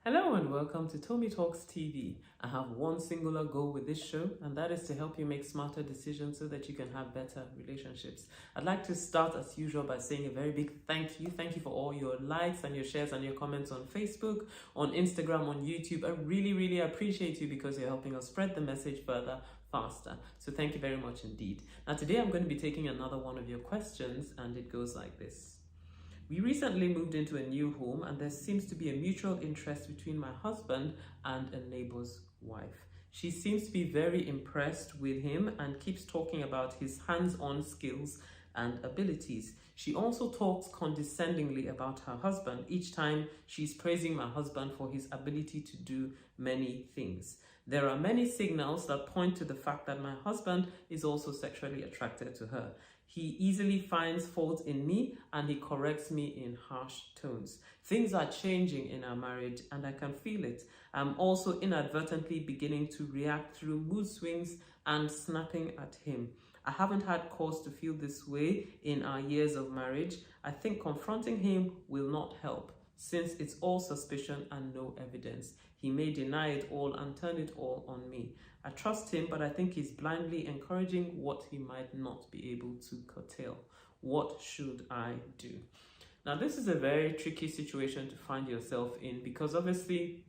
Hello and welcome to Tomi Talks TV. I have one singular goal with this show, and that is to help you make smarter decisions so that you can have better relationships. I'd like to start as usual by saying a very big thank you. Thank you for all your likes and your shares and your comments on Facebook, on Instagram, on YouTube. I really appreciate you because you're helping us spread the message further faster. So thank you very much indeed. Now today I'm going to be taking another one of your questions, and it goes like this. We recently moved into a new home and there seems to be a mutual interest between my husband and a neighbor's wife. She seems to be very impressed with him and keeps talking about his hands-on skills and abilities. She also talks condescendingly about her husband each time she's praising my husband for his ability to do many things. There are many signals that point to the fact that my husband is also sexually attracted to her. He easily finds fault in me and he corrects me in harsh tones. Things are changing in our marriage and I can feel it. I'm also inadvertently beginning to react through mood swings and snapping at him. I haven't had cause to feel this way in our years of marriage. I think confronting him will not help, since it's all suspicion and no evidence. He may deny it all and turn it all on me. I trust him, but I think he's blindly encouraging what he might not be able to curtail. What should I do? Now, this is a very tricky situation to find yourself in because obviously,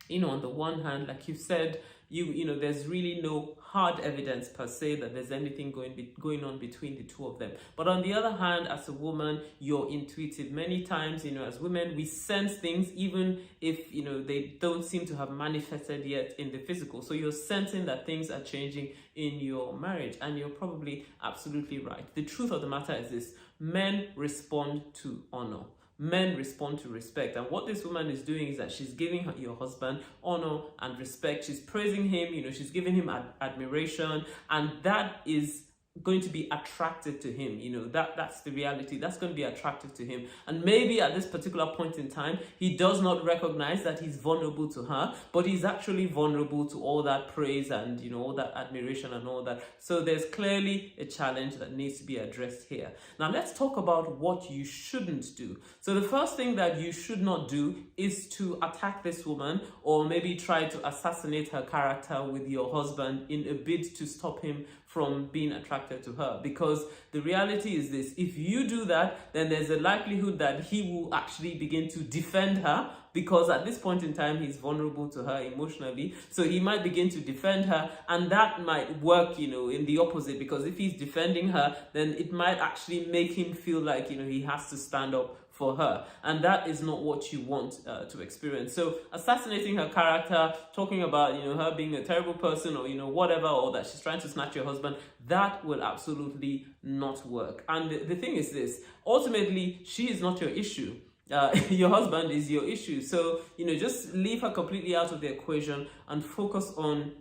on the one hand, like you said, there's really no hard evidence per se that there's anything going on between the two of them. But on the other hand, as a woman, you're intuitive. Many times, as women, we sense things even if, they don't seem to have manifested yet in the physical. So you're sensing that things are changing in your marriage, and you're probably absolutely right. The truth of the matter is this: men respond to honor. Men respond to respect, and what this woman is doing is that she's giving your husband honor and respect. She's praising him, she's giving him admiration, and that is going to be attractive to him. That's the reality. That's going to be attractive to him. And maybe at this particular point in time, he does not recognize that he's vulnerable to her, but he's actually vulnerable to all that praise and all that admiration and all that. So there's clearly a challenge that needs to be addressed here. Now let's talk about what you shouldn't do. So the first thing that you should not do is to attack this woman or maybe try to assassinate her character with your husband in a bid to stop him from being attracted to her. Because the reality is this: if you do that, then there's a likelihood that he will actually begin to defend her, because at this point in time he's vulnerable to her emotionally. So he might begin to defend her, and that might work in the opposite, because if he's defending her, then it might actually make him feel like he has to stand up for her, and that is not what you want to experience. So assassinating her character, talking about her being a terrible person or whatever, or that she's trying to snatch your husband, that will absolutely not work. And the thing is this: ultimately she is not your issue. Your husband is your issue. So just leave her completely out of the equation and focus on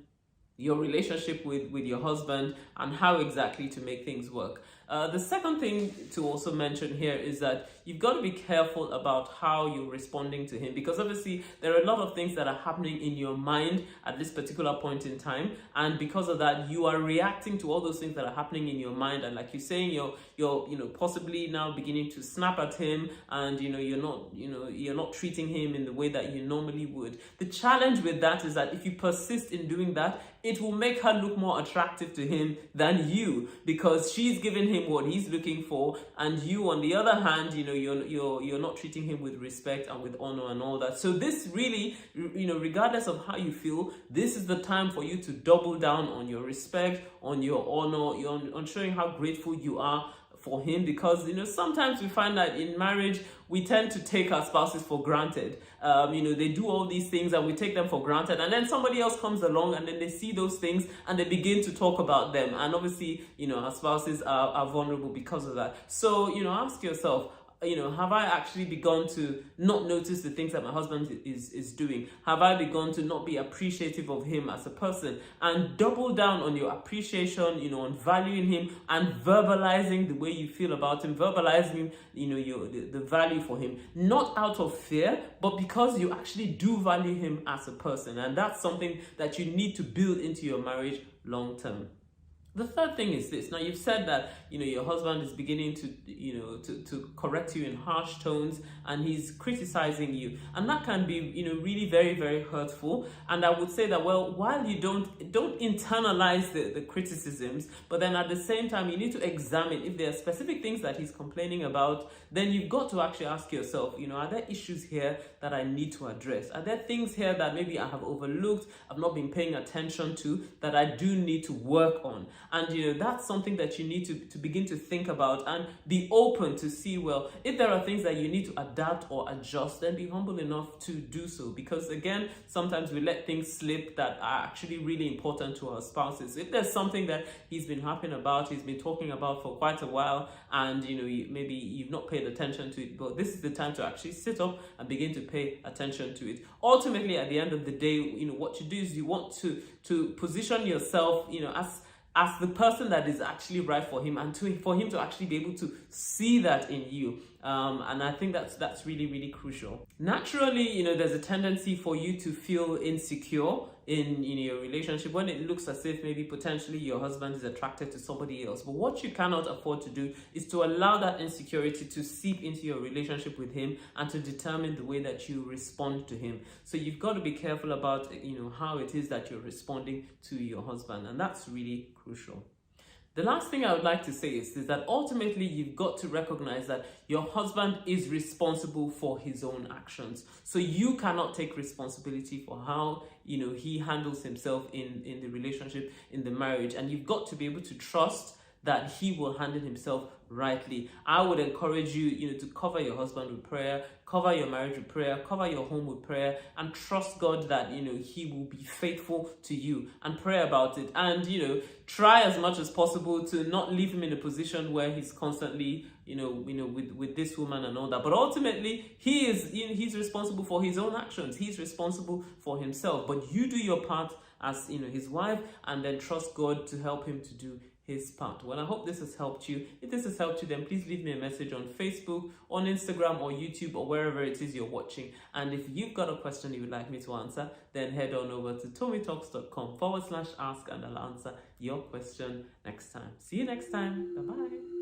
your relationship with your husband and how exactly to make things work. The second thing to also mention here is that you've got to be careful about how you're responding to him, because obviously there are a lot of things that are happening in your mind at this particular point in time, and because of that you are reacting to all those things that are happening in your mind, and like you're saying, you're possibly now beginning to snap at him, and you're not treating him in the way that you normally would. The challenge with that is that if you persist in doing that, it will make her look more attractive to him than you, because she's giving him what he's looking for, and you on the other hand, you're not treating him with respect and with honor and all that. So this really, regardless of how you feel, this is the time for you to double down on your respect, on your honor, on showing how grateful you are for him, because sometimes we find that in marriage we tend to take our spouses for granted. They do all these things and we take them for granted, and then somebody else comes along and then they see those things and they begin to talk about them, and obviously our spouses are vulnerable because of that. So ask yourself, have I actually begun to not notice the things that my husband is doing? Have I begun to not be appreciative of him as a person? And double down on your appreciation, on valuing him and verbalizing the way you feel about him, verbalizing, the value for him, not out of fear, but because you actually do value him as a person. And that's something that you need to build into your marriage long term. The third thing is this. Now, you've said that, your husband is beginning to correct you in harsh tones, and he's criticizing you. And that can be, really very, very hurtful. And I would say that, well, while you don't internalize the criticisms, but then at the same time, you need to examine if there are specific things that he's complaining about, then you've got to actually ask yourself, are there issues here that I need to address? Are there things here that maybe I have overlooked, I've not been paying attention to, that I do need to work on? And that's something that you need to begin to think about, and be open to see, well, if there are things that you need to adapt or adjust, then be humble enough to do so. Because again, sometimes we let things slip that are actually really important to our spouses. If there's something that he's been harping about, he's been talking about for quite a while, and maybe you've not paid attention to it, but this is the time to actually sit up and begin to pay attention to it. Ultimately, at the end of the day, what you do is you want to position yourself, as the person that is actually right for him, and for him to actually be able to see that in you. And I think that's really, really crucial. Naturally, there's a tendency for you to feel insecure in your relationship when it looks as if maybe potentially your husband is attracted to somebody else. But what you cannot afford to do is to allow that insecurity to seep into your relationship with him and to determine the way that you respond to him. So you've got to be careful about how it is that you're responding to your husband, and that's really crucial. The last thing I would like to say is that ultimately you've got to recognize that your husband is responsible for his own actions. So you cannot take responsibility for how he handles himself in the relationship, in the marriage, and you've got to be able to trust that he will handle himself rightly. I would encourage you, to cover your husband with prayer, cover your marriage with prayer, cover your home with prayer, and trust God that, he will be faithful to you, and pray about it. And, try as much as possible to not leave him in a position where he's constantly, with this woman and all that. But ultimately, he's responsible for his own actions. He's responsible for himself. But you do your part as, his wife, and then trust God to help him to do his part. Well, I hope this has helped you. If this has helped you, then please leave me a message on Facebook, on Instagram, or YouTube, or wherever it is you're watching. And if you've got a question you would like me to answer, then head on over to tomitalks.com/ask, and I'll answer your question next time. See you next time. Bye-bye.